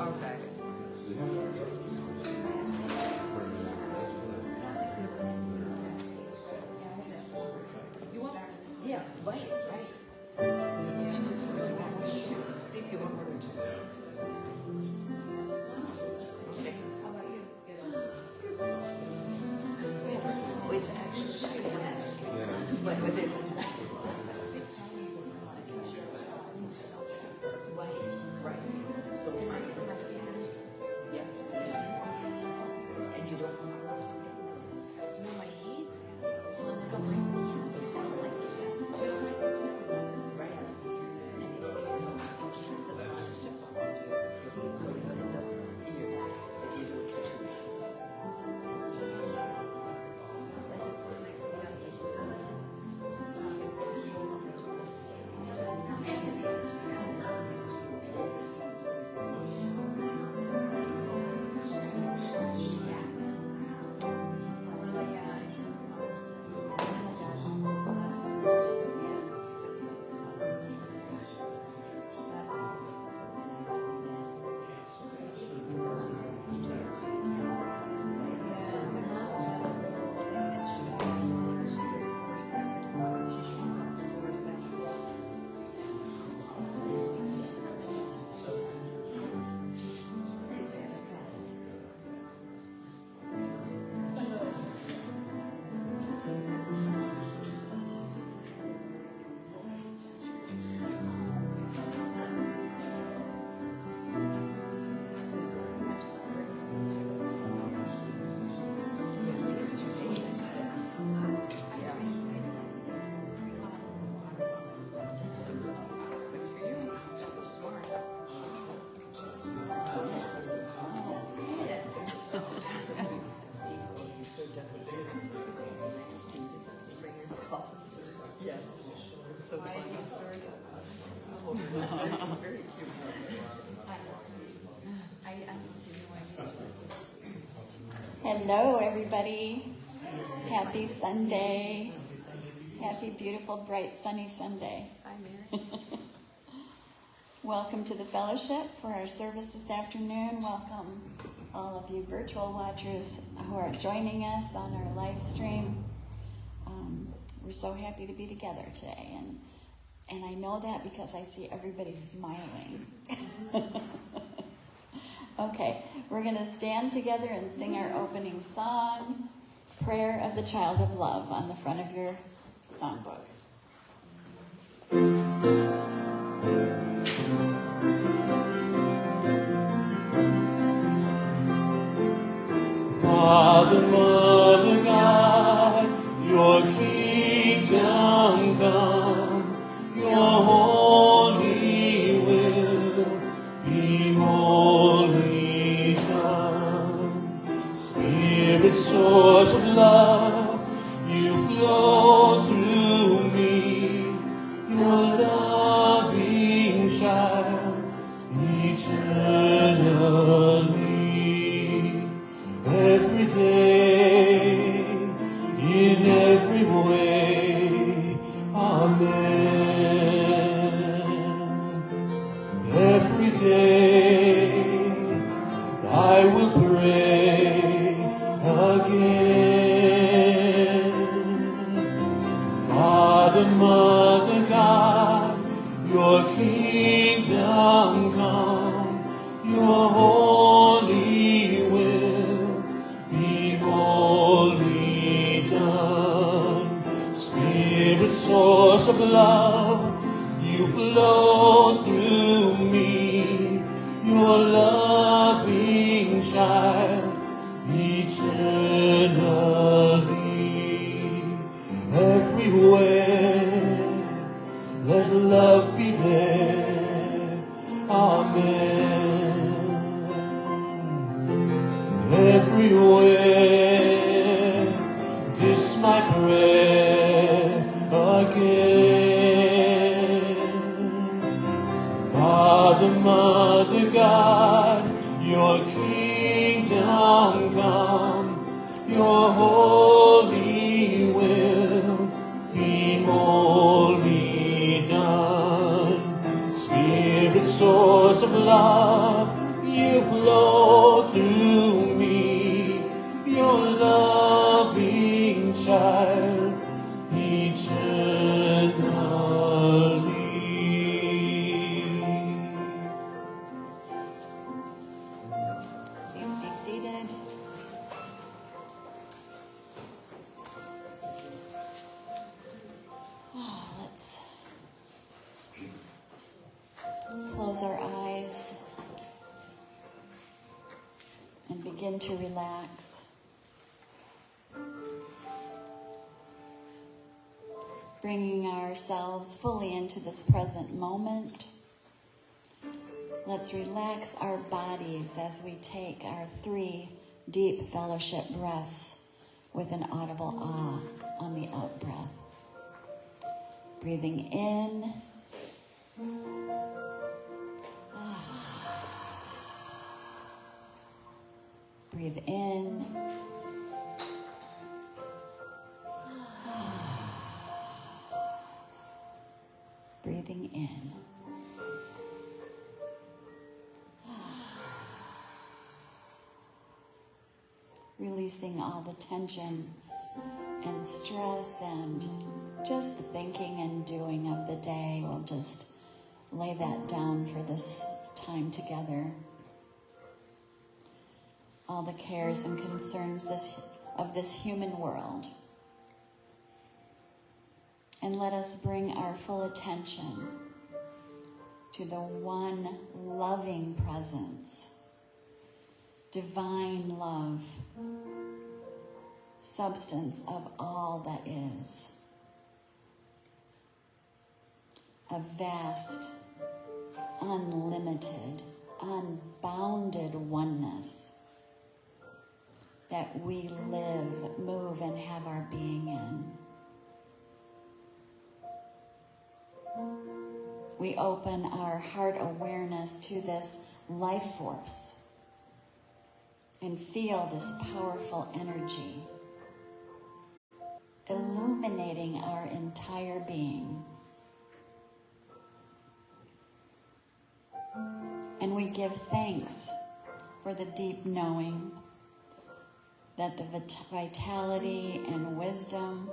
Okay. You want? Yeah, right. See if you want more than two. Okay. How about you? It's actually but with it. Right. So far. Yes. And you don't want to no, my heat. Let's go bring right. So you end up here if you do it for 2 weeks. Yeah. So why is he sorry? Oh, it's very cute. I love Steve. Hello, everybody. Happy Sunday. Happy, beautiful, bright, sunny Sunday. Hi, Mary. Welcome to the fellowship for our service this afternoon. Welcome all of you virtual watchers who are joining us on our live stream. We're so happy to be together today, and I know that because I see everybody smiling. Okay, we're going to stand together and sing our opening song, Prayer of the Child of Love, on the front of your songbook. Father, Mother, God, your kingdom come, your holy will be wholly done. Spirit, source of love, you flow through me, your loving child, eternally. Every day, in every way, amen. Every day, I will pray again. Father, Mother, God, your kingdom come, your holy will be wholly done. Spirit, source of love, you flow through me, your loving child, eternally. Everywhere, let love be there. Amen. Everywhere, this my prayer again. Father, Mother, God, your kingdom come, your holy will be wholly done. Spirit, source of love, you flow through me, your loving child, eternally. Please be seated. Let's close our eyes and begin to relax. Bringing ourselves fully into this present moment. Let's relax our bodies as we take our 3 deep fellowship breaths with an audible ah on the out breath. Breathing in. Breathe in. Breathing in. Releasing all the tension and stress and just the thinking and doing of the day. We'll just lay that down for this time together. All the cares and concerns of this human world. And let us bring our full attention to the one loving presence, divine love, substance of all that is. A vast, unlimited, unbounded oneness that we live, move, and have our being in. We open our heart awareness to this life force and feel this powerful energy illuminating our entire being. And we give thanks for the deep knowing that the vitality and wisdom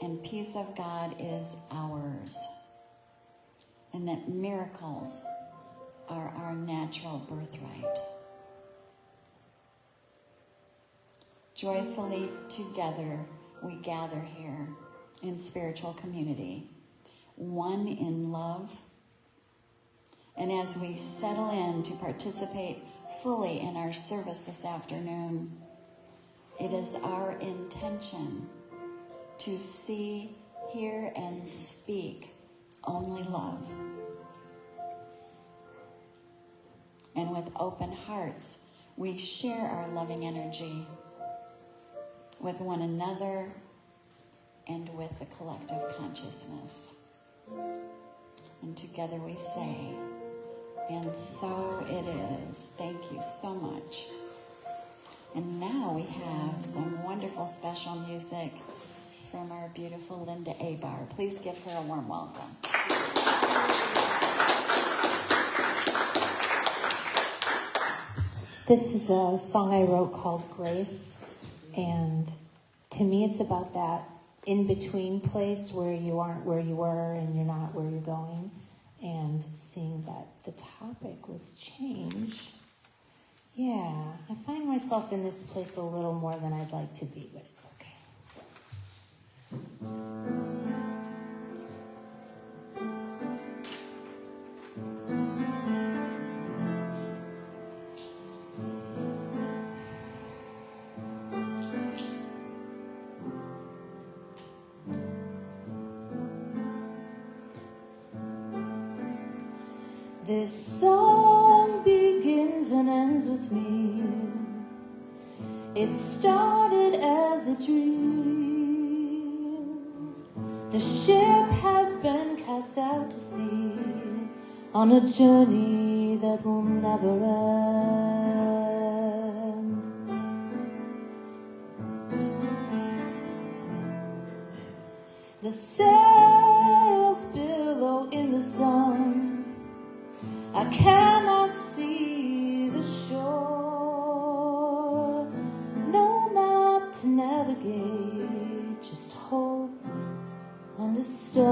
and peace of God is ours, and that miracles are our natural birthright. Joyfully together we gather here in spiritual community, one in love. And as we settle in to participate fully in our service this afternoon, it is our intention to see, hear, and speak only love. And with open hearts, we share our loving energy with one another and with the collective consciousness. And together we say, and so it is. Thank you so much. And now we have some wonderful special music from our beautiful Linda Abar. Please give her a warm welcome. This is a song I wrote called Grace, and to me it's about that in-between place where you aren't where you were and you're not where you're going, and seeing that the topic was change. Yeah, I find myself in this place a little more than I'd like to be, but it's okay. This song begins and ends with me. It started as a dream. The ship has been cast out to sea on a journey that will never end. The sails billow in the sun. I cannot cannot see the shore, no map to navigate, just hope and a star.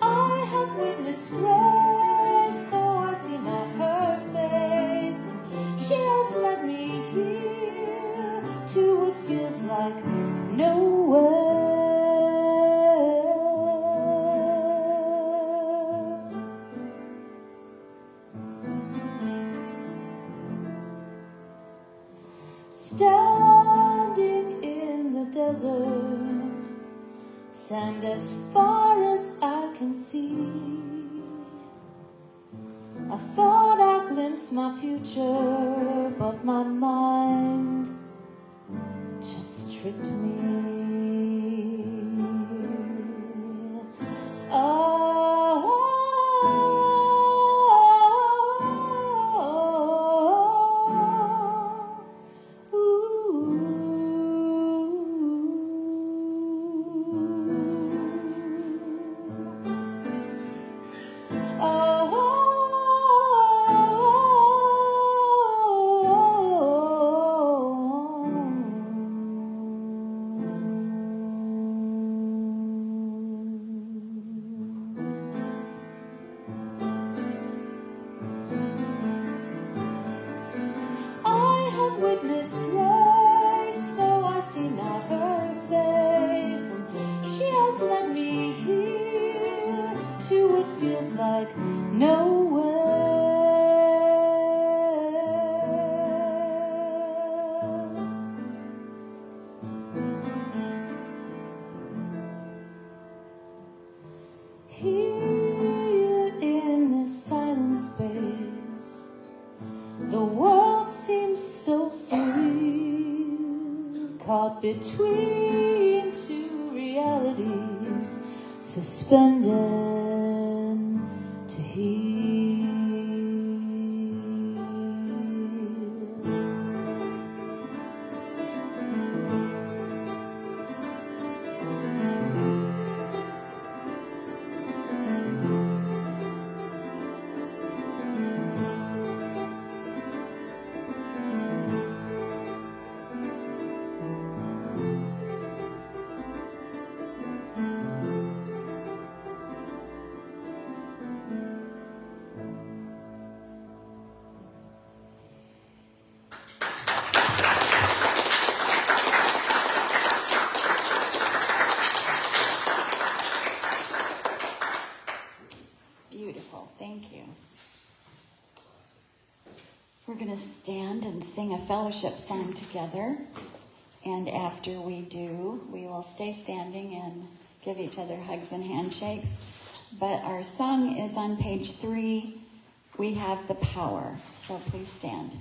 I have witnessed grace, though I see not her face, and she has led me here to what feels like nowhere. Standing in the desert, sand as far as I can see, I thought I glimpsed my future, but my mind just tricked me. Witness grace, though I see not her face, and she has led me here to what feels like nowhere. Here in this silent space, the world seems so surreal, caught between two realities, suspended to heal. Beautiful, thank you. We're going to stand and sing a fellowship song together. And after we do, we will stay standing and give each other hugs and handshakes. But our song is on page 3. We have the power. So please stand.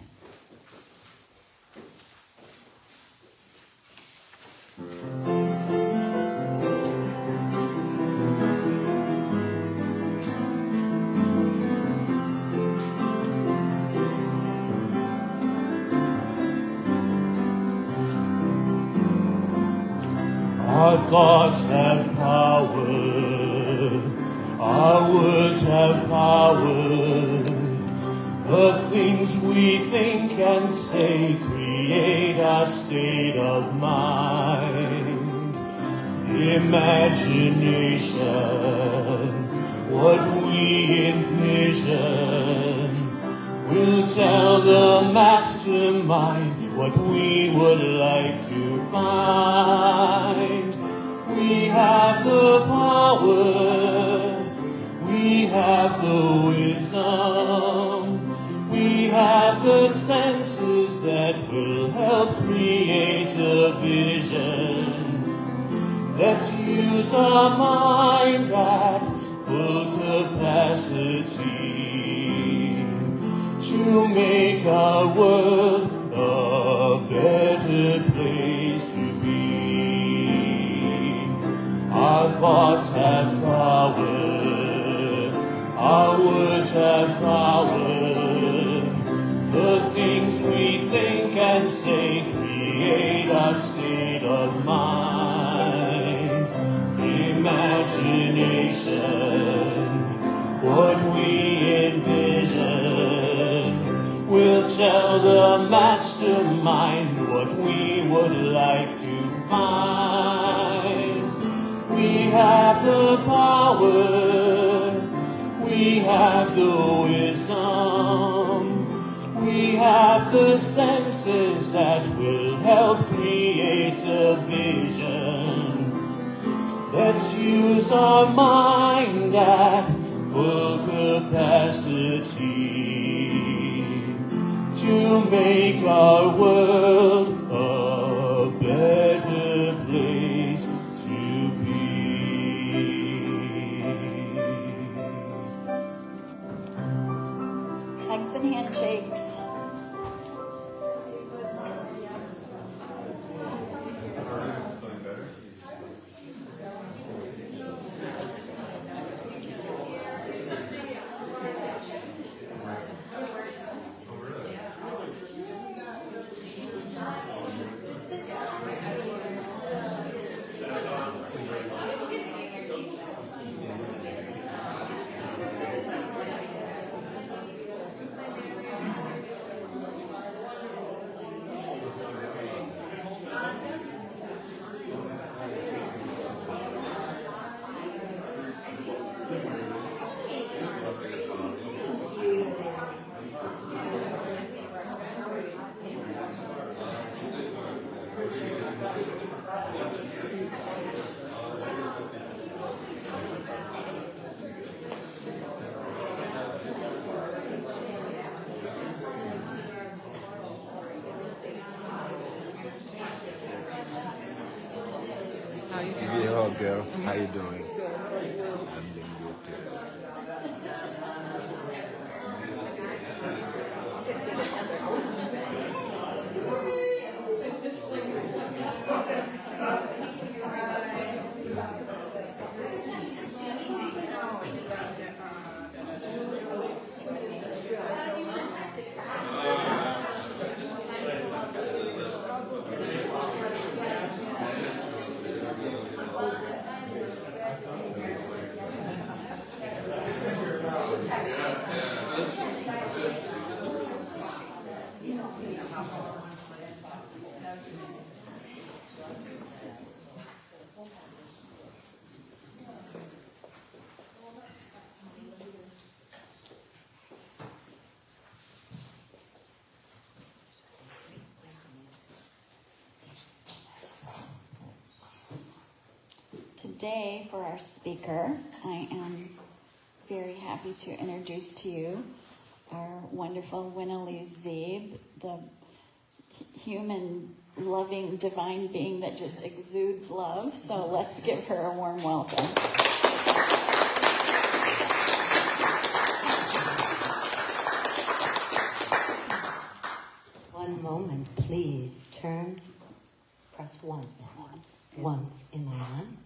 Our thoughts have power, our words have power. The things we think and say create a state of mind. Imagination, what we envision, will tell the mastermind what we would like to find. We have the power, we have the wisdom, we have the senses that will help create the vision. Let's use our mind at full capacity to make our world a better place to be. Our thoughts have power, our words have power. The things we think and say create a state of mind. mastermind what we would like to find. We have the power, we have the wisdom, we have the senses that will help create the vision. Let's use our mind at full capacity to make our world a better place to be. Hugs and handshakes. Give you a hug, girl. How you doing? I'm doing good too. Today, for our speaker, I am very happy to introduce to you our wonderful Winalee Zeeb, the human, loving, divine being that just exudes love. So let's give her a warm welcome. One moment, please. Turn. Press once. Once. Am I on?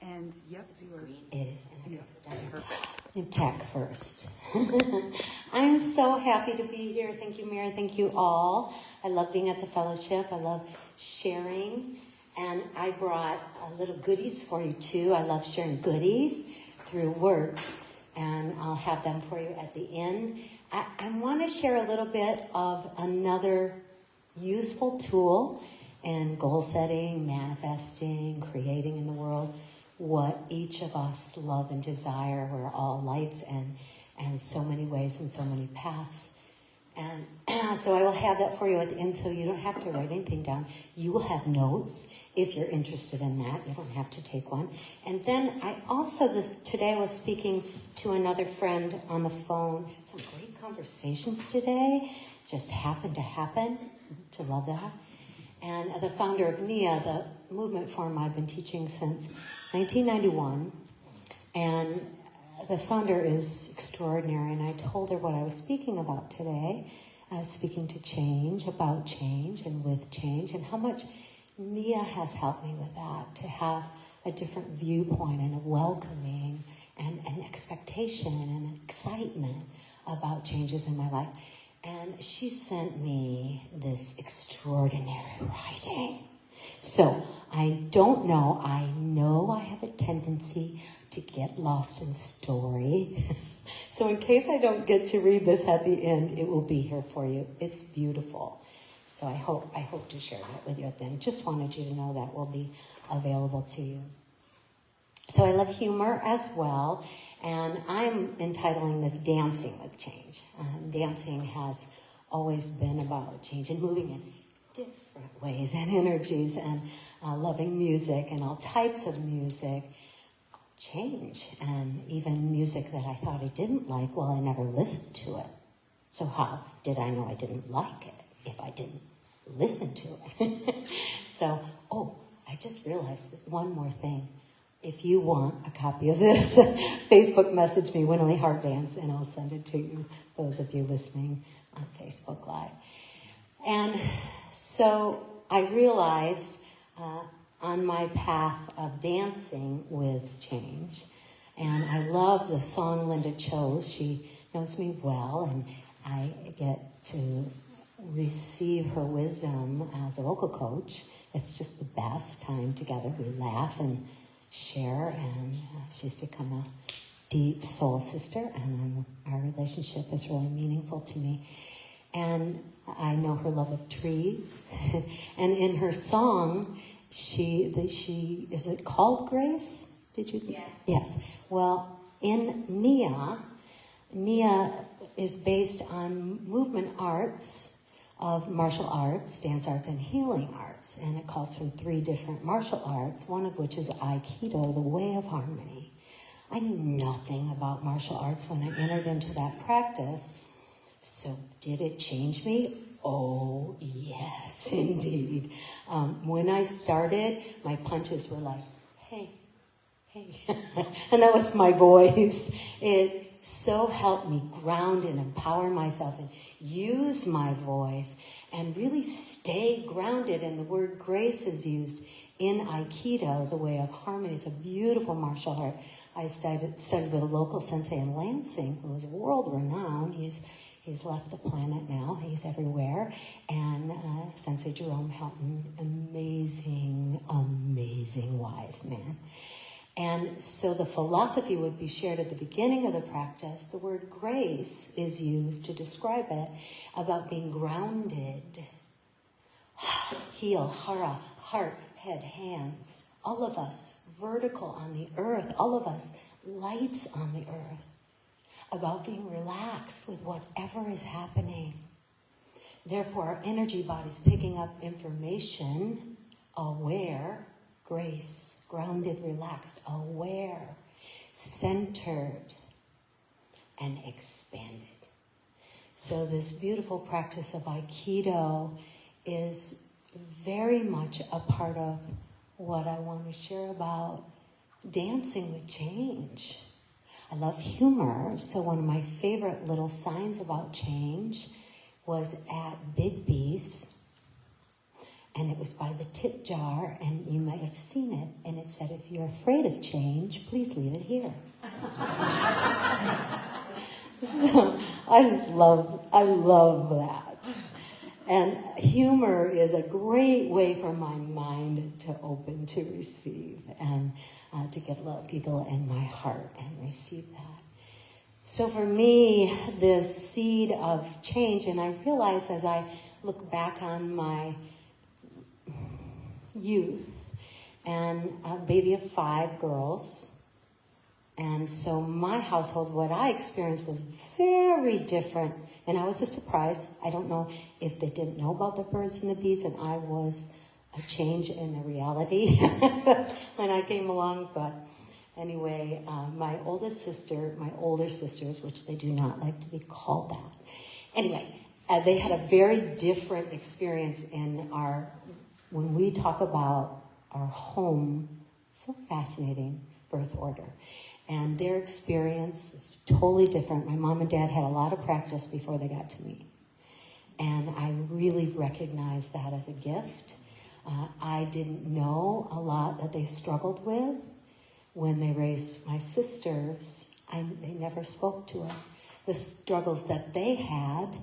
And yep, you are. It is. And tech first. I'm so happy to be here. Thank you, Mary. Thank you all. I love being at the fellowship. I love sharing. And I brought little goodies for you, too. I love sharing goodies through words. And I'll have them for you at the end. I want to share a little bit of another useful tool in goal setting, manifesting, creating in the world what each of us love and desire. We're all lights and so many ways and so many paths. And so I will have that for you at the end, so you don't have to write anything down. You will have notes if you're interested in that. You don't have to take one. And then I also, today I was speaking to another friend on the phone. Had some great conversations today. It just happened to happen. To love that. And the founder of NIA, the movement form I've been teaching since 1991. And the founder is extraordinary. And I told her what I was speaking about today. I was speaking to change, about change, and with change, and how much NIA has helped me with that, to have a different viewpoint and a welcoming and an expectation and excitement about changes in my life. And she sent me this extraordinary writing. So I don't know. I know I have a tendency to get lost in story. So in case I don't get to read this at the end, it will be here for you. It's beautiful. So I hope to share that with you at the end. Just wanted you to know that will be available to you. So I love humor as well, and I'm entitling this Dancing with Change. Dancing has always been about change and moving in different ways and energies, and loving music and all types of music. Change, and even music that I thought I didn't like, well, I never listened to it. So how did I know I didn't like it if I didn't listen to it? So, I just realized that one more thing. If you want a copy of this, Facebook message me, Winalee Heart Dance, and I'll send it to you, those of you listening on Facebook Live. And so I realized on my path of dancing with change, and I love the song Linda chose. She knows me well, and I get to receive her wisdom as a vocal coach. It's just the best time together. We laugh and share, and she's become a deep soul sister, and our relationship is really meaningful to me. And I know her love of trees. And in her song, she is it called Grace? Did you? Yeah. Yes. Well, in Nia is based on movement arts of martial arts, dance arts, and healing arts. And it calls from 3 different martial arts, one of which is Aikido, the way of harmony. I knew nothing about martial arts when I entered into that practice. So did it change me? Oh, yes, indeed. When I started, my punches were like, hey, hey. And that was my voice. It so helped me ground and empower myself and use my voice and really stay grounded. And the word grace is used in Aikido, the way of harmony. It's a beautiful martial art. I studied with a local sensei in Lansing who is world-renowned. He's left the planet now. He's everywhere. And Sensei Jerome Helton, amazing, amazing wise man. And so the philosophy would be shared at the beginning of the practice. The word grace is used to describe it, about being grounded. Heel, hara, heart, head, hands. All of us vertical on the earth. All of us lights on the earth. About being relaxed with whatever is happening. Therefore, our energy body's picking up information, aware, grace, grounded, relaxed, aware, centered, and expanded. So this beautiful practice of Aikido is very much a part of what I want to share about dancing with change. I love humor, so one of my favorite little signs about change was at Big B's, and it was by the tip jar, and you might have seen it, and it said, if you're afraid of change, please leave it here. So I love that. And humor is a great way for my mind to open to receive, and to get a little giggle in my heart and receive that. So for me, this seed of change, and I realize as I look back on my youth, and a baby of 5 girls, and so my household, what I experienced was very different, and I was a surprise. I don't know if they didn't know about the birds and the bees, and I was a change in the reality when I came along. But anyway, my older sisters, which they do not like to be called that. Anyway, they had a very different experience when we talk about our home, so fascinating, birth order. And their experience is totally different. My mom and dad had a lot of practice before they got to me. And I really recognized that as a gift. I didn't know a lot that they struggled with when they raised my sisters. They never spoke to it. The struggles that they had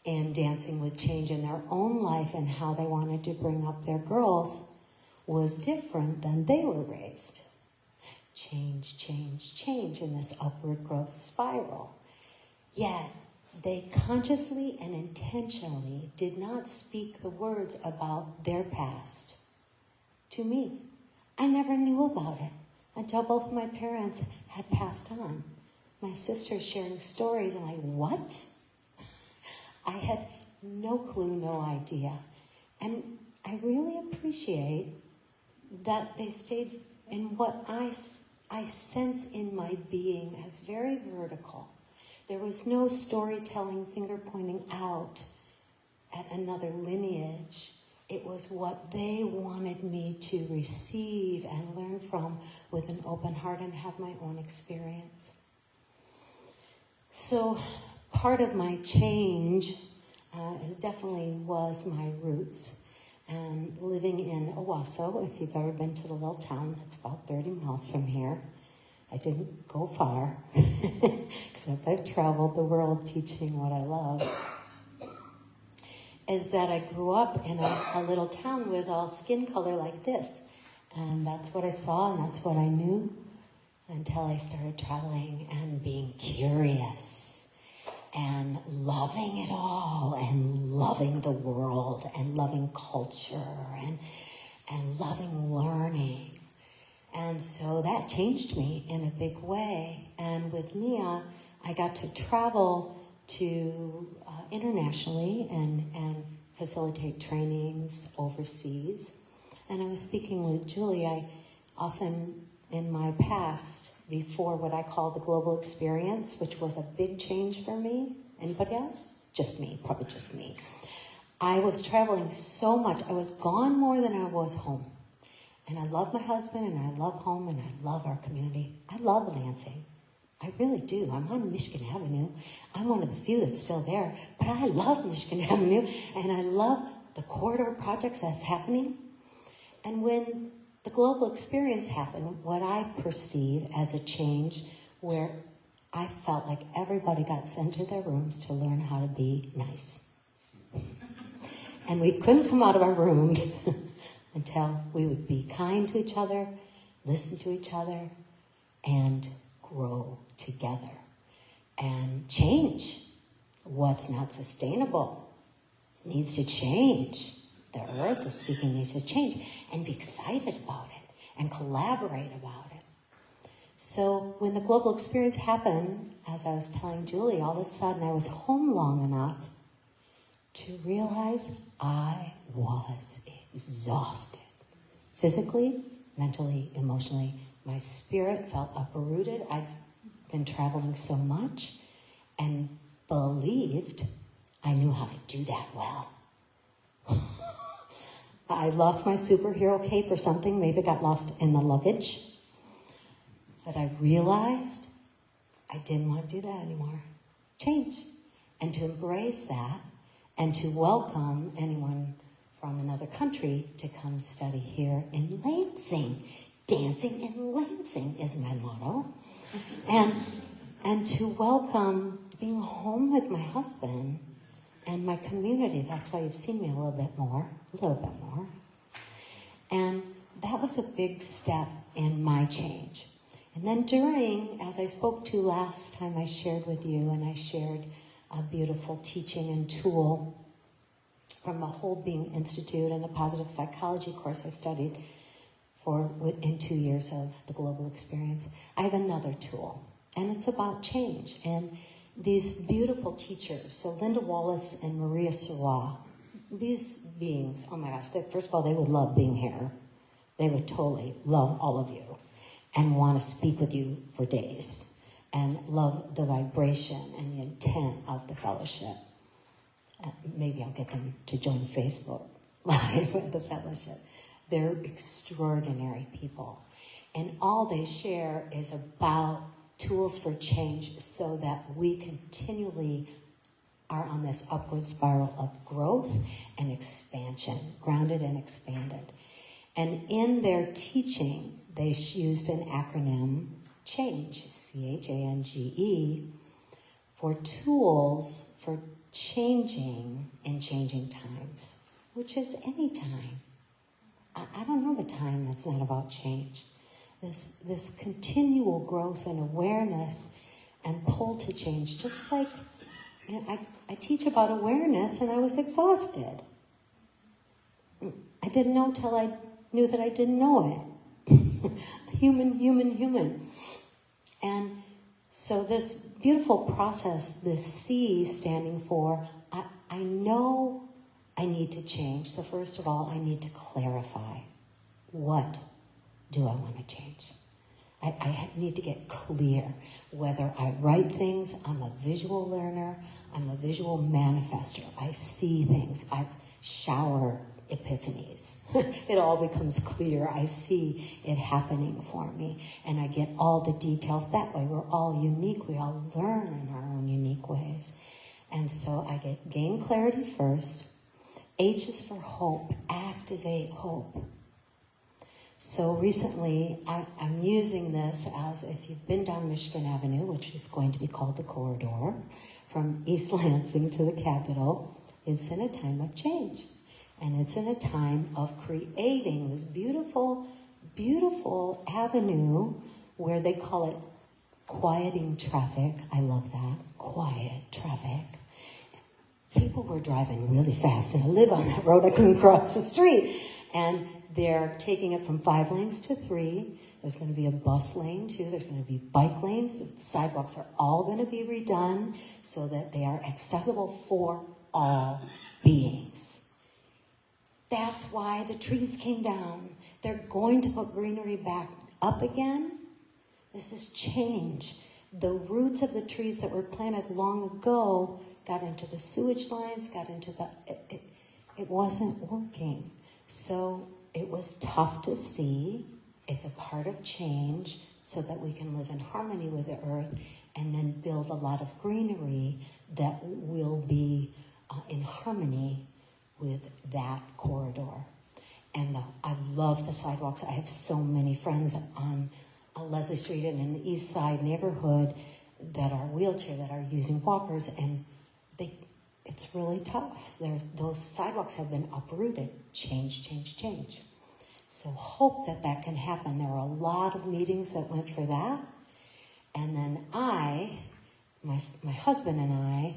in dancing with change in their own life and how they wanted to bring up their girls was different than they were raised. Change, change, change in this upward growth spiral. Yet, they consciously and intentionally did not speak the words about their past to me. I never knew about it until both my parents had passed on. My sister sharing stories, I'm like, what? I had no clue, no idea. And I really appreciate that they stayed in what I sense in my being as very vertical. There was no storytelling, finger pointing out at another lineage. It was what they wanted me to receive and learn from with an open heart and have my own experience. So part of my change definitely was my roots. And living in Owasso, if you've ever been to the little town that's about 30 miles from here, I didn't go far, except I've traveled the world teaching what I love, is that I grew up in a little town with all skin color like this. And that's what I saw and that's what I knew until I started traveling and being curious and loving it all and loving the world and loving culture and loving learning. And so that changed me in a big way. And with Mia, I got to travel to internationally and facilitate trainings overseas. And I was speaking with Julie. I often, in my past, before what I call the global experience, which was a big change for me. Anybody else? Just me, probably just me. I was traveling so much. I was gone more than I was home. And I love my husband, and I love home, and I love our community. I love Lansing. I really do. I'm on Michigan Avenue. I'm one of the few that's still there. But I love Michigan Avenue, and I love the corridor projects that's happening. And when the global experience happened, what I perceive as a change where I felt like everybody got sent to their rooms to learn how to be nice. And we couldn't come out of our rooms until we would be kind to each other, listen to each other, and grow together. And change what's not sustainable needs to change. The earth is speaking, needs to change. And be excited about it and collaborate about it. So when the global experience happened, as I was telling Julie, all of a sudden I was home long enough to realize I was exhausted. Physically, mentally, emotionally. My spirit felt uprooted. I've been traveling so much and believed I knew how to do that well. I lost my superhero cape or something. Maybe it got lost in the luggage. But I realized I didn't want to do that anymore. Change. And to embrace that and to welcome anyone from another country to come study here in Lansing. Dancing in Lansing is my motto. And to welcome being home with my husband and my community. That's why you've seen me a little bit more. And that was a big step in my change. And then during, as I spoke to last time I shared with you, and I shared a beautiful teaching and tool from the Whole Being Institute and the Positive Psychology course I studied in 2 years of the global experience, I have another tool, and it's about change. And these beautiful teachers, so Linda Wallace and Maria Serra, these beings, oh my gosh, first of all, they would love being here. They would totally love all of you and want to speak with you for days and love the vibration and the intent of the fellowship. Maybe I'll get them to join Facebook Live with the fellowship. They're extraordinary people. And all they share is about tools for change so that we continually are on this upward spiral of growth and expansion, grounded and expanded. And in their teaching, they used an acronym, CHANGE, C-H-A-N-G-E, for tools for changing in changing times, which is any time. I don't know the time that's not about change. This continual growth and awareness and pull to change, just like And I teach about awareness, and I was exhausted. I didn't know till I knew that I didn't know it. Human. And so this beautiful process, this C standing for, I know I need to change. So first of all, I need to clarify. What do I want to change? I need to get clear. Whether I write things, I'm a visual learner, I'm a visual manifester. I see things. I've shower epiphanies. It all becomes clear. I see it happening for me. And I get all the details. That way we're all unique. We all learn in our own unique ways. And so I gain clarity first. H is for hope. Activate hope. So recently, I'm using this as, if you've been down Michigan Avenue, which is going to be called the corridor, from East Lansing to the Capitol, it's in a time of change. And it's in a time of creating this beautiful, beautiful avenue where they call it quieting traffic. I love that. Quiet traffic. People were driving really fast, and I live on that road. I couldn't cross the street. And they're taking it from 5 lanes to 3. There's going to be a bus lane too. There's going to be bike lanes. The sidewalks are all going to be redone so that they are accessible for all beings. That's why the trees came down. They're going to put greenery back up again. This is change. The roots of the trees that were planted long ago got into the sewage lines, got into the... It wasn't working. So it was tough to see. It's a part of change so that we can live in harmony with the earth and then build a lot of greenery that will be in harmony with that corridor. And I love the sidewalks. I have so many friends on Leslie Street and in the East Side neighborhood that are wheelchair, that are using walkers, and it's really tough. Those sidewalks have been uprooted. Change. So hope that can happen. There were a lot of meetings that went for that. And then my husband and I,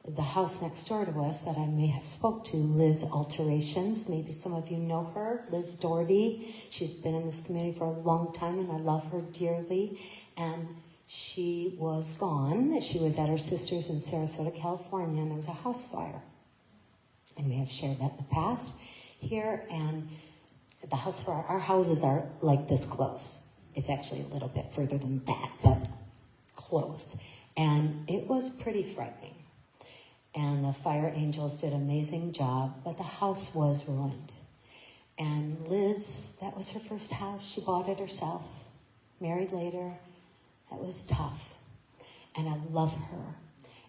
the house next door to us that I may have spoke to, Liz Alterations. Maybe some of you know her, Liz Doherty. She's been in this community for a long time, and I love her dearly. And she was gone. She was at her sister's in Sarasota, California, and there was a house fire. I may have shared that in the past here. And the house fire, our houses are like this close. It's actually a little bit further than that, but close. And it was pretty frightening. And the fire angels did an amazing job, but the house was ruined. And Liz, that was her first house. She bought it herself, married later. That was tough. And I love her.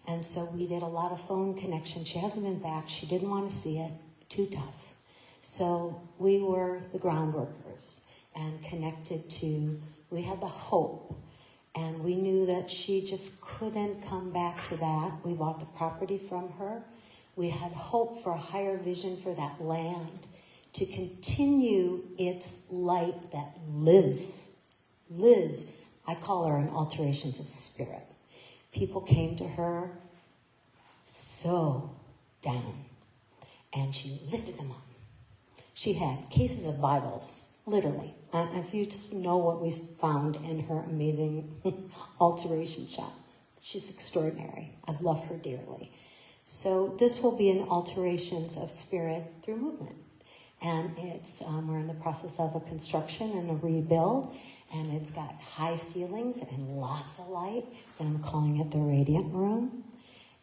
And so we did a lot of phone connection. She hasn't been back. She didn't want to see it. Too tough. So we were the ground workers and connected to, we had the hope. And we knew that she just couldn't come back to that. We bought the property from her. We had hope for a higher vision for that land to continue its light that lives. I call her an alterations of spirit. People came to her so down, and she lifted them up. She had cases of Bibles, literally. If you just know what we found in her amazing alteration shop. She's extraordinary. I love her dearly. So this will be an alterations of spirit through movement. And it's we're in the process of a construction and a rebuild. And it's got high ceilings and lots of light. And I'm calling it the Radiant Room.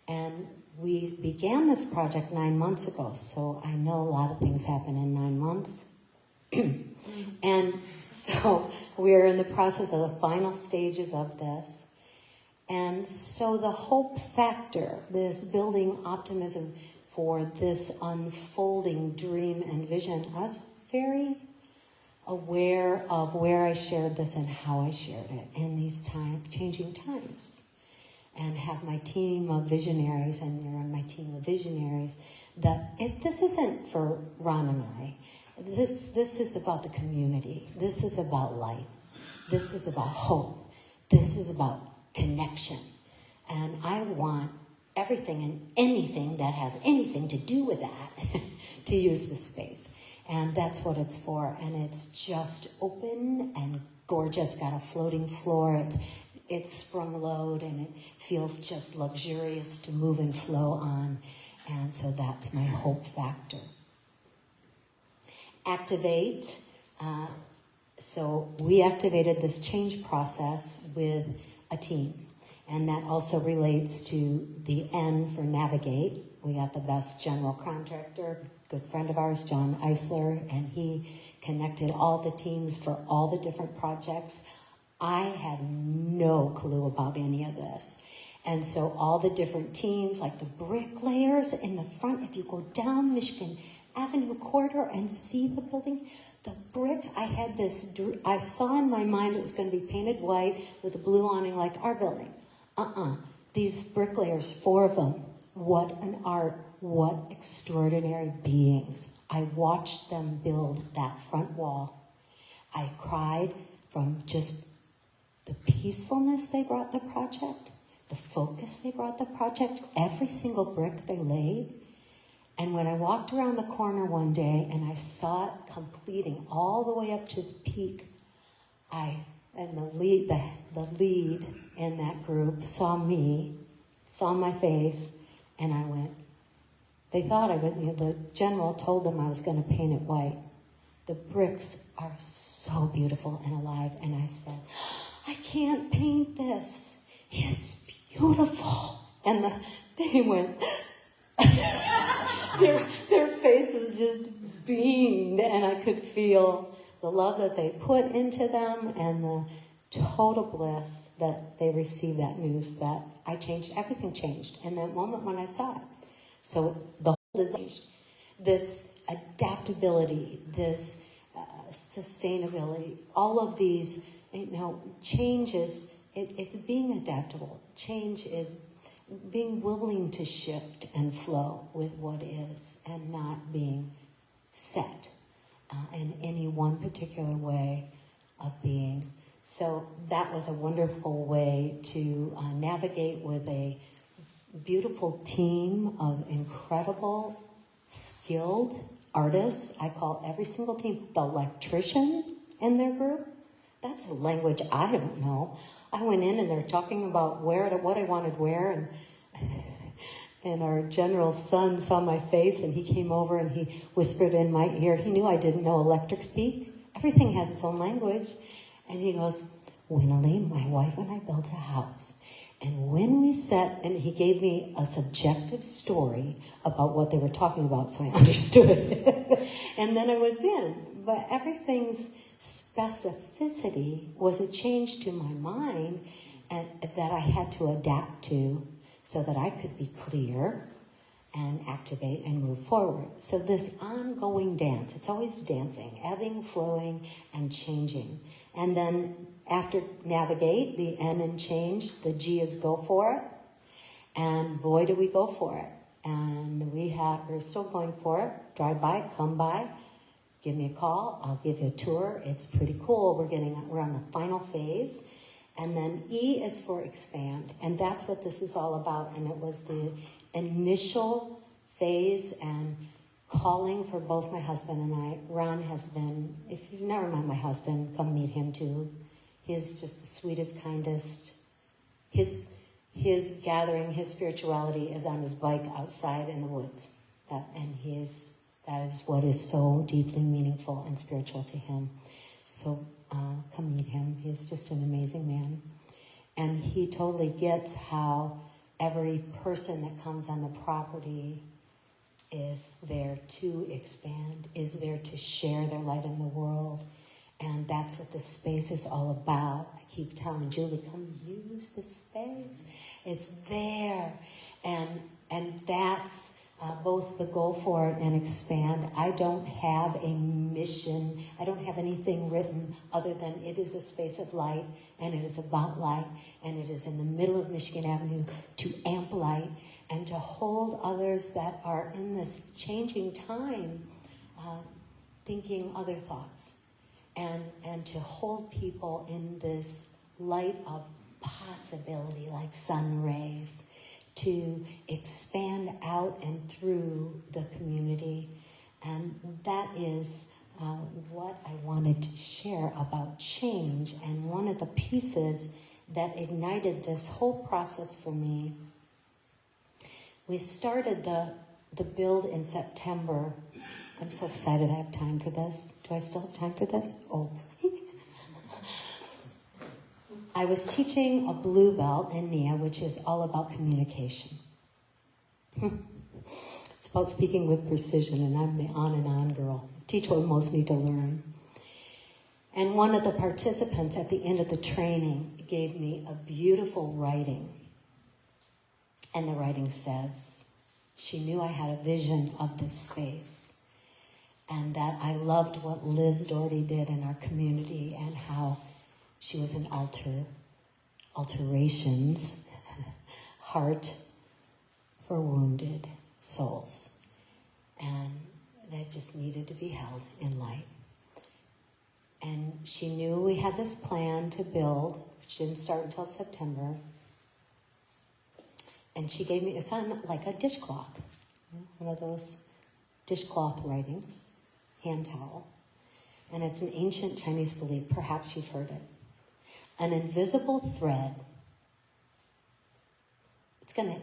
And we began this project 9 months ago. So I know a lot of things happen in 9 months. And so we're in the process of the final stages of this. And so the hope factor, this building optimism for this unfolding dream and vision, I was very aware of where I shared this and how I shared it in these changing times. And have my team of visionaries, and you're on my team of visionaries, this isn't for Ron and I. This is about the community. This is about light. This is about hope. This is about connection. And I want everything and anything that has anything to do with that to use the space. And that's what it's for. And it's just open and gorgeous, got a floating floor. It's sprung load, and it feels just luxurious to move and flow on. And so that's my hope factor. Activate. So we activated this change process with a team. And that also relates to the N for navigate. We got the best general contractor, good friend of ours, John Eisler, and he connected all the teams for all the different projects. I had no clue about any of this. And so all the different teams, like the bricklayers in the front, if you go down Michigan Avenue corridor and see the building, the brick, I saw in my mind it was going to be painted white with a blue awning like our building. These bricklayers, 4 of them, what an art, what extraordinary beings. I watched them build that front wall. I cried from just the peacefulness they brought the project, the focus they brought the project, every single brick they laid. And when I walked around the corner one day and I saw it completing all the way up to the peak, the lead in that group saw me, saw my face, and I went, they thought I would, the general told them I was going to paint it white. The bricks are so beautiful and alive. And I said, I can't paint this. It's beautiful. And they went, their faces just beamed, and I could feel the love that they put into them and the total bliss that they received that news that I changed. Everything changed in that moment when I saw it. So the whole design, this adaptability, this sustainability, all of these, changes, it's being adaptable. Change is being willing to shift and flow with what is and not being set in any one particular way of being. So that was a wonderful way to navigate with a beautiful team of incredible, skilled artists. I call every single team the electrician in their group. That's a language I don't know. I went in and they're talking about what I wanted where, and our general's son saw my face and he came over and he whispered in my ear. He knew I didn't know electric speak. Everything has its own language. And he goes, Winalee, my wife and I built a house. And when we sat, and he gave me a subjective story about what they were talking about, so I understood. And then I was in. But everything's specificity was a change to my mind and that I had to adapt to so that I could be clear and activate and move forward. So this ongoing dance, it's always dancing, ebbing, flowing, and changing. And then after navigate, the N in change, the G is go for it. And boy, do we go for it. And we're still going for it. Drive by, come by, give me a call. I'll give you a tour. It's pretty cool. We're on the final phase. And then E is for expand. And that's what this is all about. And it was the initial phase and calling for both my husband and I. Ron has been, if you've never met my husband, come meet him too. He's just the sweetest, kindest. His gathering, his spirituality is on his bike outside in the woods. That is what is so deeply meaningful and spiritual to him. So come meet him. He's just an amazing man. And he totally gets how every person that comes on the property is there to expand, is there to share their light in the world. And that's what the space is all about. I keep telling Julie, come use the space. It's there. And that's both the go for it and expand. I don't have a mission. I don't have anything written other than it is a space of light, and it is about light, and it is in the middle of Michigan Avenue to amp light and to hold others that are in this changing time thinking other thoughts, and to hold people in this light of possibility like sun rays, to expand out and through the community. And that is what I wanted to share about change. And one of the pieces that ignited this whole process for me, we started the build in September. I'm so excited I have time for this. Do I still have time for this? Oh. I was teaching a blue belt in NIA, which is all about communication. It's about speaking with precision, and I'm the on and on girl. Teach what most need to learn. And one of the participants at the end of the training gave me a beautiful writing. And the writing says, she knew I had a vision of this space, and that I loved what Liz Doherty did in our community and how she was an alterations heart for wounded souls. And that just needed to be held in light. And she knew we had this plan to build, which didn't start until September. And she gave me, it's on like a dishcloth, one of those dishcloth writings, hand towel. And it's an ancient Chinese belief, perhaps you've heard it. An invisible thread.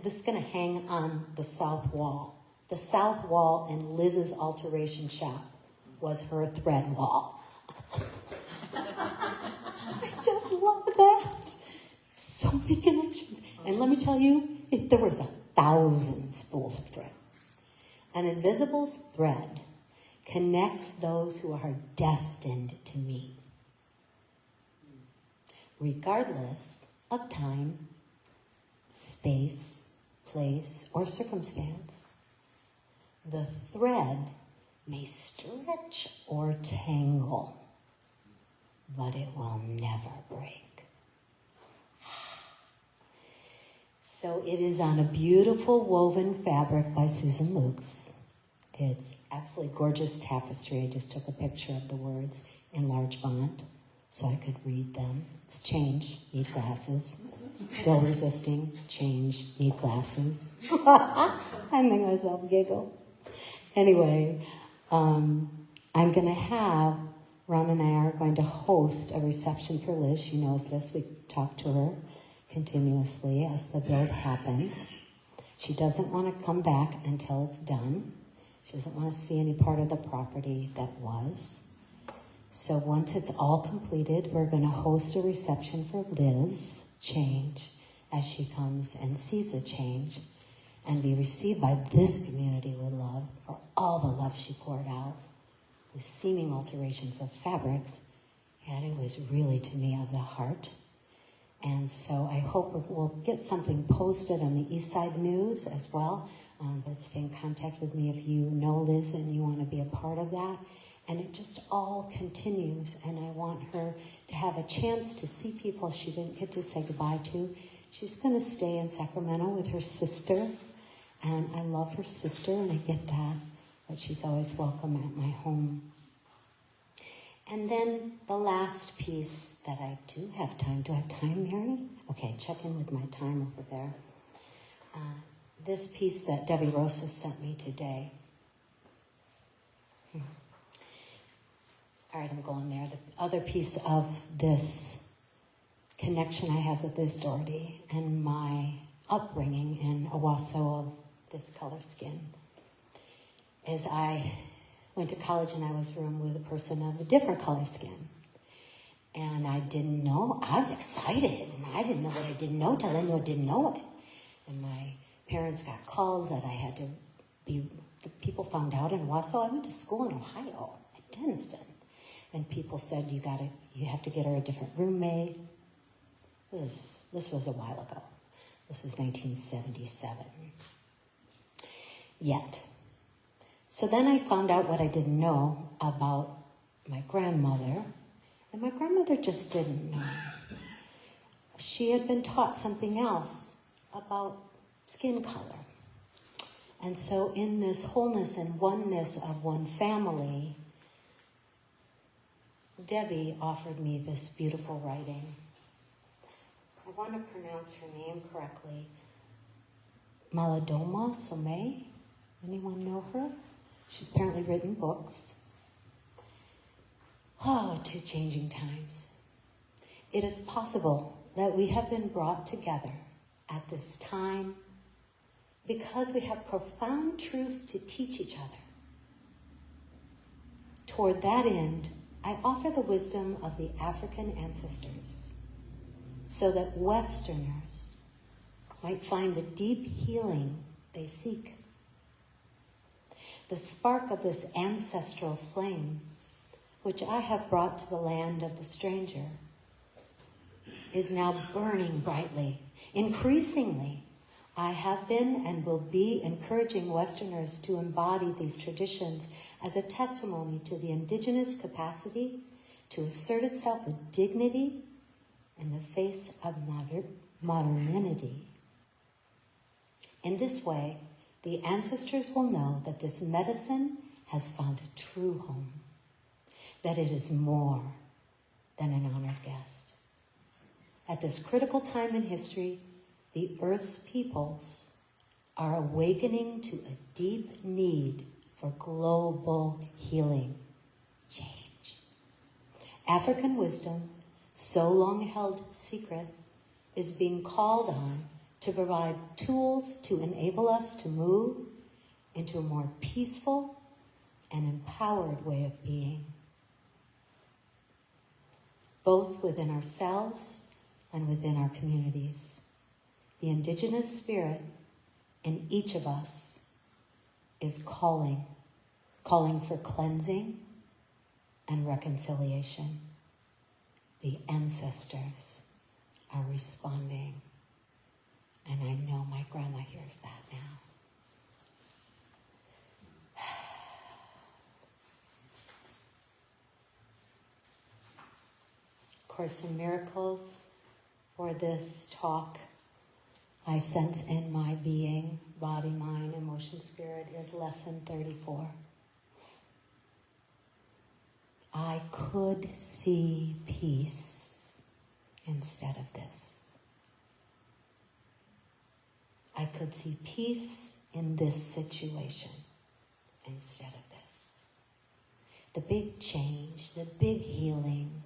This is gonna hang on the south wall. The south wall in Liz's alteration shop was her thread wall. I just love that. So many connections. And let me tell you, there was 1,000 spools of thread. An invisible thread connects those who are destined to meet, regardless of time, space, place, or circumstance. The thread may stretch or tangle, but it will never break. So it is on a beautiful woven fabric by Susan Lukes. It's absolutely gorgeous tapestry. I just took a picture of the words in large font so I could read them. It's change, need glasses. Still resisting, change, need glasses. I make myself giggle. Anyway, I'm going to have, Ron and I are going to host a reception for Liz. She knows this. We talk to her continuously as the build happens. She doesn't want to come back until it's done. She doesn't want to see any part of the property that was. So once it's all completed, we're going to host a reception for Liz, change, as she comes and sees the change and be received by this community with love for all the love she poured out with seeming alterations of fabrics. And it was really, to me, of the heart. And so I hope we'll get something posted on the Eastside News as well. But stay in contact with me if you know Liz and you want to be a part of that. And it just all continues. And I want her to have a chance to see people she didn't get to say goodbye to. She's going to stay in Sacramento with her sister. And I love her sister, and I get that. But she's always welcome at my home. And then the last piece that I do have time. Do I have time, Mary? Okay, check in with my time over there. This piece that Debbie Rosa sent me today. All right, I'm going there. The other piece of this connection I have with Liz Doherty and my upbringing in Owasso of this color skin is I went to college and I was roomed with a person of a different color skin. And I didn't know. I was excited. And I didn't know what I didn't know till I knew I didn't know it. And my parents got called that I had to be, the people found out in Owasso. I went to school in Ohio at Denison. And people said, you have to get her a different roommate. This was a while ago. This was 1977. Yet. So then I found out what I didn't know about my grandmother. And my grandmother just didn't know. She had been taught something else about skin color. And so in this wholeness and oneness of one family, Debbie offered me this beautiful writing. I want to pronounce her name correctly. Malidoma Somé. Anyone know her? She's apparently written books. Oh, to changing times. It is possible that we have been brought together at this time because we have profound truths to teach each other. Toward that end, I offer the wisdom of the African ancestors so that Westerners might find the deep healing they seek. The spark of this ancestral flame, which I have brought to the land of the stranger, is now burning brightly. Increasingly, I have been and will be encouraging Westerners to embody these traditions as a testimony to the indigenous capacity to assert itself with dignity in the face of modernity. In this way, the ancestors will know that this medicine has found a true home, that it is more than an honored guest. At this critical time in history, the Earth's peoples are awakening to a deep need for global healing, change. African wisdom, so long held secret, is being called on to provide tools to enable us to move into a more peaceful and empowered way of being, both within ourselves and within our communities. The indigenous spirit in each of us is calling for cleansing and reconciliation. The ancestors are responding, and I know my grandma hears that now. Course in Miracles for this talk, I sense in my being, body, mind, emotion, spirit, is lesson 34. I could see peace instead of this. I could see peace in this situation instead of this. The big change, the big healing,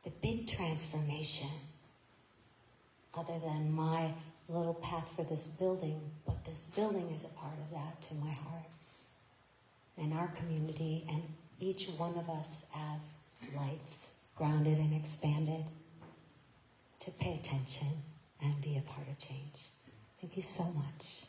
the big transformation, other than my little path for this building, but this building is a part of that to my heart. And our community and each one of us as lights, grounded and expanded, to pay attention and be a part of change. Thank you so much.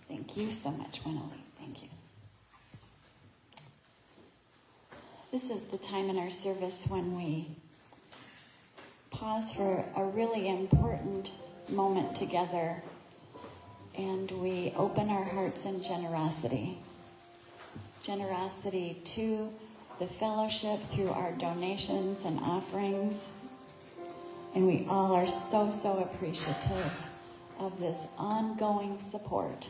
Thank you so much, Winalee. Thank you. This is the time in our service when we pause for a really important moment together, and we open our hearts in generosity. Generosity to the fellowship through our donations and offerings. And we all are so, so appreciative of this ongoing support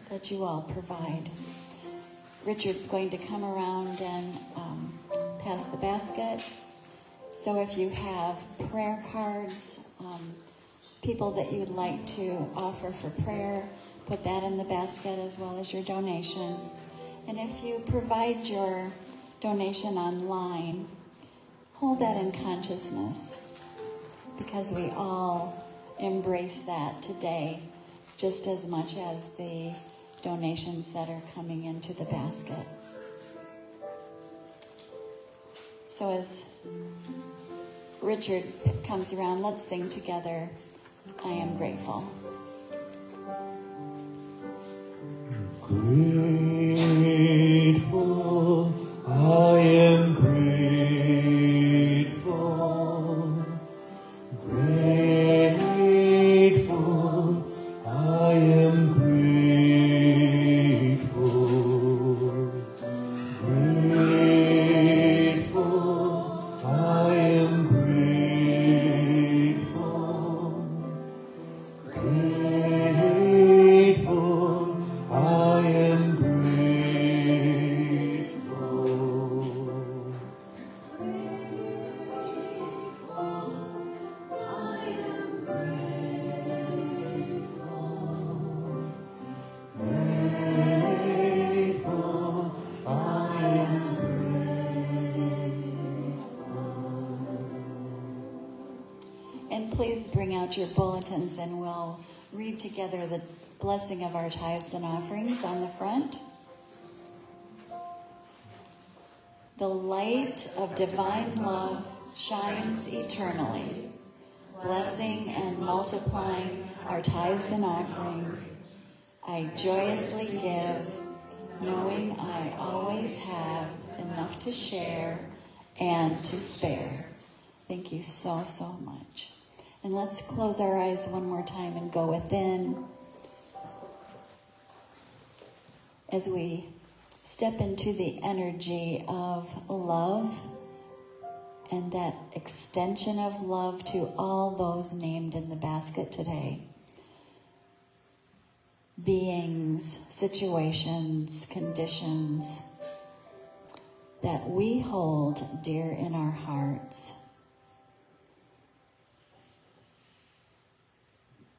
that you all provide. Richard's going to come around and pass the basket. So if you have prayer cards, people that you would like to offer for prayer, put that in the basket as well as your donation. And if you provide your donation online, hold that in consciousness, because we all embrace that today just as much as the donations that are coming into the basket. So as Richard comes around, let's sing together, I Am Grateful. Grateful, I am grateful. Grateful, I am grateful. Grateful, I am grateful. Grateful, I am grateful. out your bulletins and we'll read together the blessing of our tithes and offerings on the front. The light of divine love shines eternally, blessing and multiplying our tithes and offerings. I joyously give, knowing I always have enough to share and to spare. Thank you so, so much. And let's close our eyes one more time and go within as we step into the energy of love and that extension of love to all those named in the basket today. Beings, situations, conditions that we hold dear in our hearts.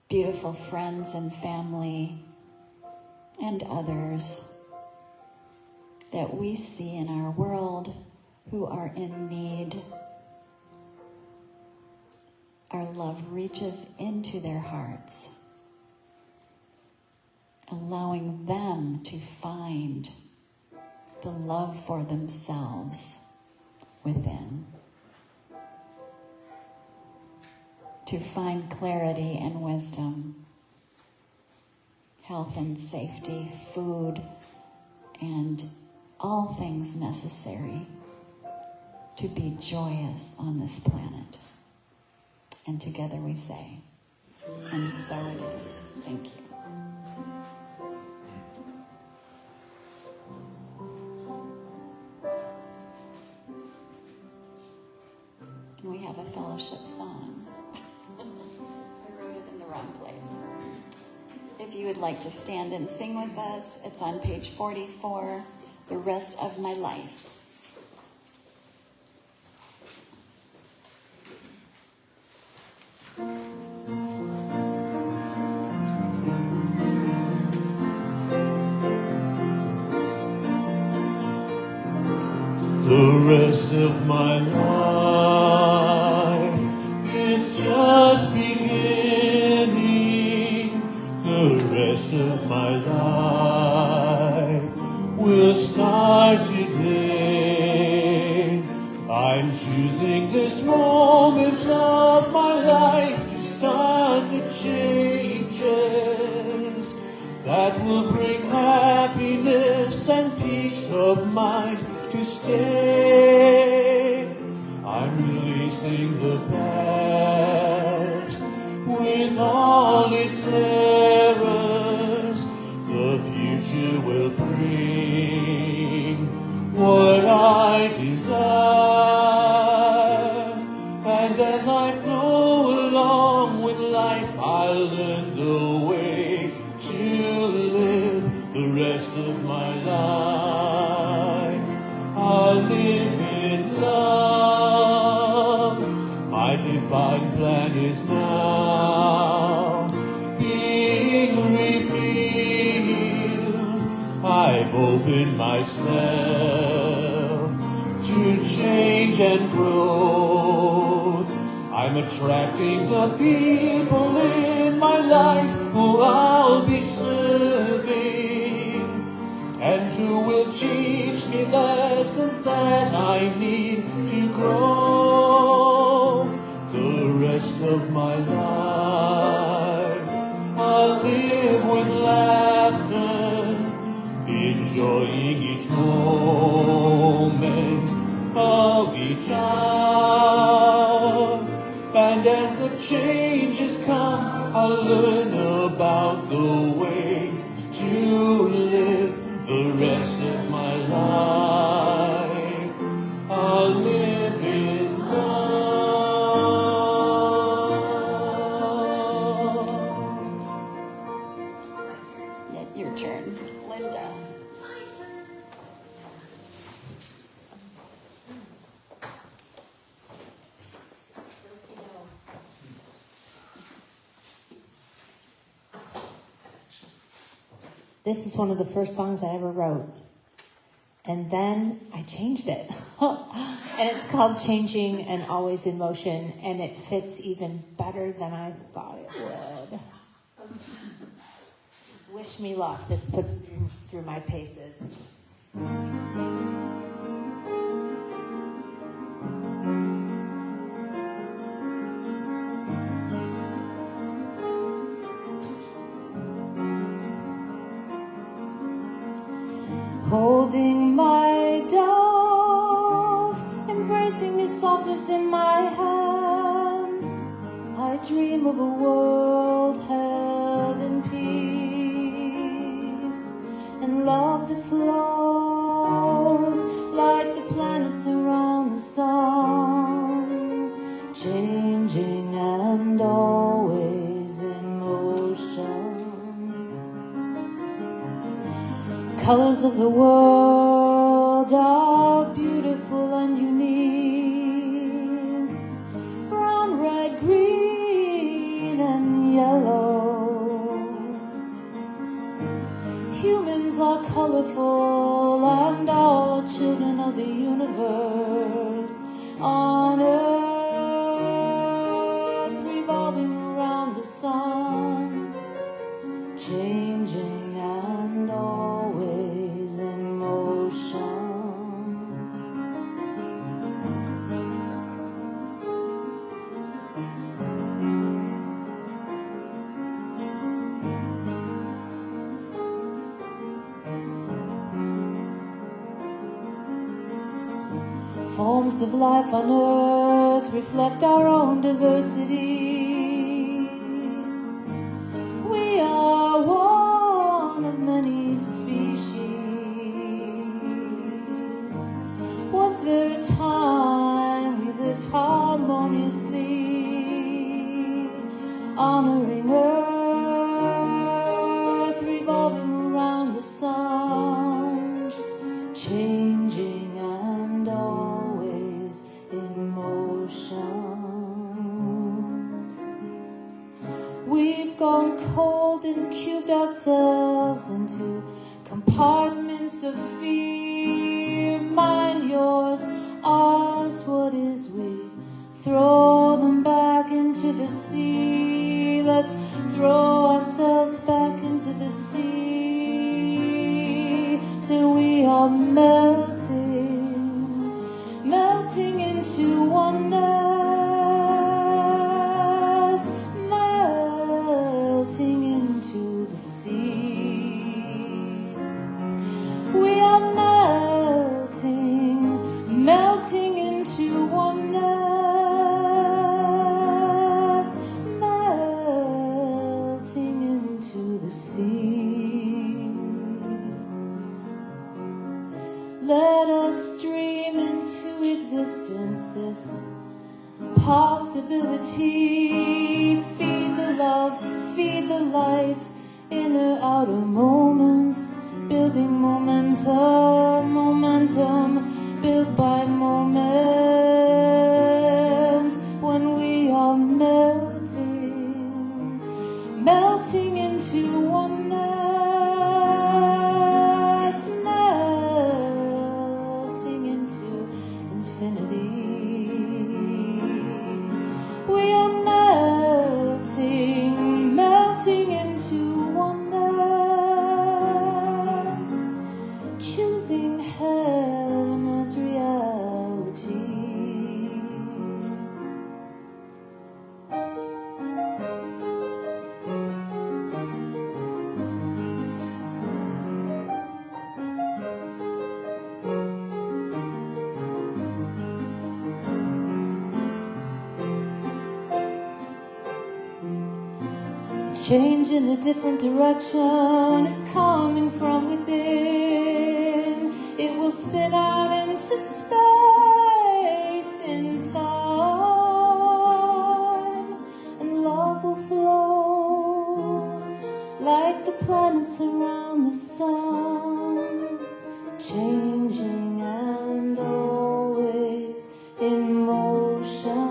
Beautiful friends and family and others that we see in our world who are in need. Our love reaches into their hearts, allowing them to find the love for themselves within, to find clarity and wisdom, health and safety, food, and all things necessary to be joyous on this planet. And together we say, and so it is. Thank you. Can we have a fellowship song? I wrote it in the wrong place. If you would like to stand and sing with us, it's on page 44, The Rest of My Life. The rest of my life is just beginning. The rest of my life will start today. I'm choosing this moment of my life to start the changes that will bring happiness and peace of mind to stay. I'm releasing the past with all its errors. The future will bring what I desire. And as I flow along with life, I'll learn the way to live the rest of my life. I'll live in love. My divine plan is now being revealed. I've opened myself to change and growth. I'm attracting the people in my life who I'll be serving, and who will teach me lessons that I need to grow. The rest of my life I'll live with laughter, enjoying each moment of each hour. And as the changes come, I'll learn about the way to live the rest of my life. I'll live in love. Your turn, Linda. This is one of the first songs I ever wrote. And then I changed it. And it's called Changing and Always in Motion, and it fits even better than I thought it would. Wish me luck. This puts through my paces. Holding my dove, embracing the softness in my hands, I dream of a world held in peace, and love that flows like the planets around the sun, changing and always in motion. Colors of the world are beautiful and unique. Brown, red, green, and yellow. Humans are colorful and all are children of the universe. On earth, revolving around the sun, changing and always in motion. Forms of life on earth reflect our own diversity. We are one of many species. Was there a time we lived harmoniously, honoring earth, revolving around the sun, changing and always in motion? We've gone cold and cubed ourselves into compartments of fear. Mine, yours, ours, what is we? Throw them back into the sea. Let's throw ourselves back into the sea till we are melting, melting into oneness, melting into the sea. We are melting, melting into oneness, melting into the sea. Let us dream into existence this possibility. Feed the love, feed the light, inner outer moments, building momentum, momentum, built by moments. When we are melting, melting into oneness, melting into infinity. We are melting, melting into oneness, choosing heaven as reality. Change in a different direction is coming from within. It will spin out into space in time, and love will flow like the planets around the sun, changing and always in motion.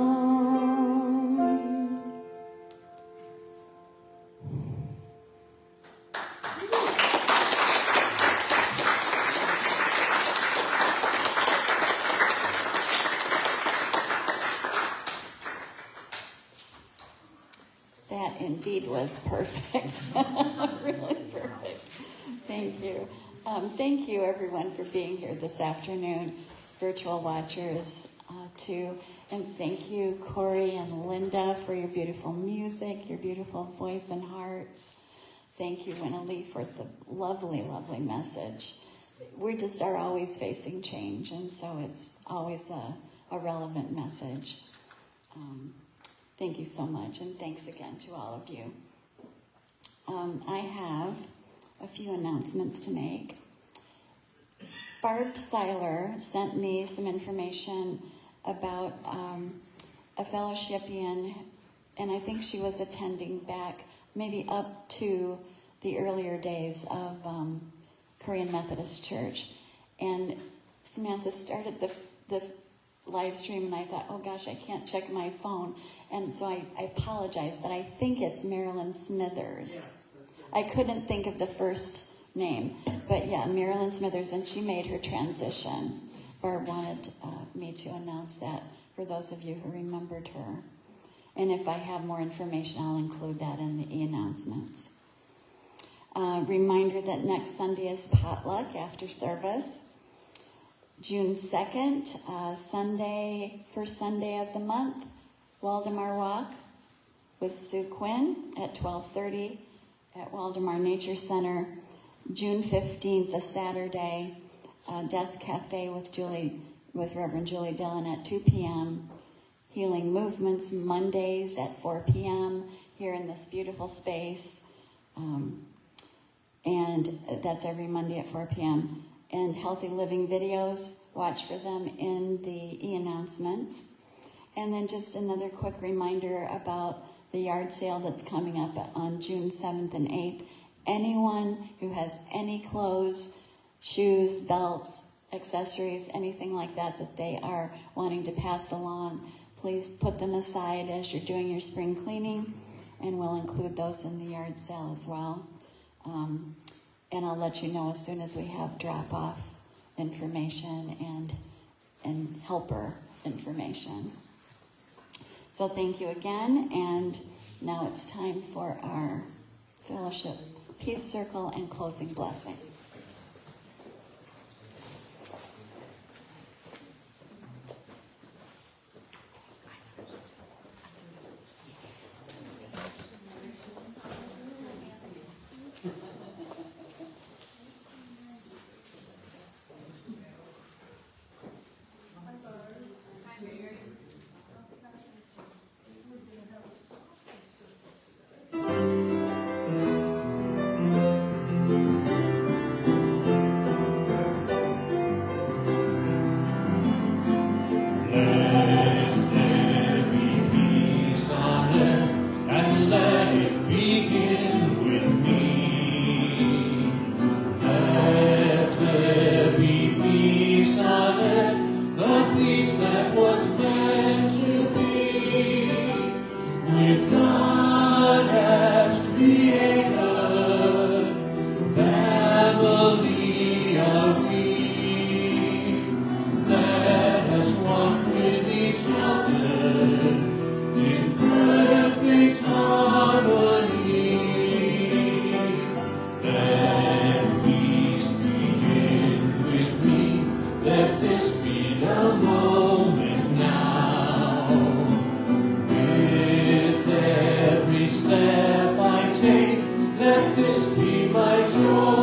was perfect. Really perfect. Thank you. Thank you, everyone, for being here this afternoon, virtual watchers, too. And thank you, Corey and Linda, for your beautiful music, your beautiful voice and hearts. Thank you, Winalee, for the lovely, lovely message. We just are always facing change, and so it's always a relevant message. Thank you so much, and thanks again to all of you. I have a few announcements to make. Barb Seiler sent me some information about a fellowship and I think she was attending back maybe up to the earlier days of Korean Methodist Church. And Samantha started the live stream, and I thought, oh gosh, I can't check my phone. And so I apologize, but I think it's Marilyn Smithers. I couldn't think of the first name, but yeah, Marilyn Smithers, and she made her transition. Barb wanted me to announce that for those of you who remembered her. And if I have more information, I'll include that in the e-announcements. Reminder that next Sunday is potluck after service. June 2nd, Sunday, first Sunday of the month, Waldemar Walk with Sue Quinn at 12:30 at Waldemar Nature Center. June 15th, a Saturday, Death Cafe with Reverend Julie Dillon at 2 p.m. Healing Movements Mondays at 4 p.m. here in this beautiful space. And that's every Monday at 4 p.m. And Healthy Living videos, watch for them in the e-announcements. And then just another quick reminder about the yard sale that's coming up on June 7th and 8th. Anyone who has any clothes, shoes, belts, accessories, anything like that they are wanting to pass along, please put them aside as you're doing your spring cleaning, and we'll include those in the yard sale as well. And I'll let you know as soon as we have drop-off information and helper information. So thank you again, and now it's time for our fellowship peace circle and closing blessing. Let this be my joy.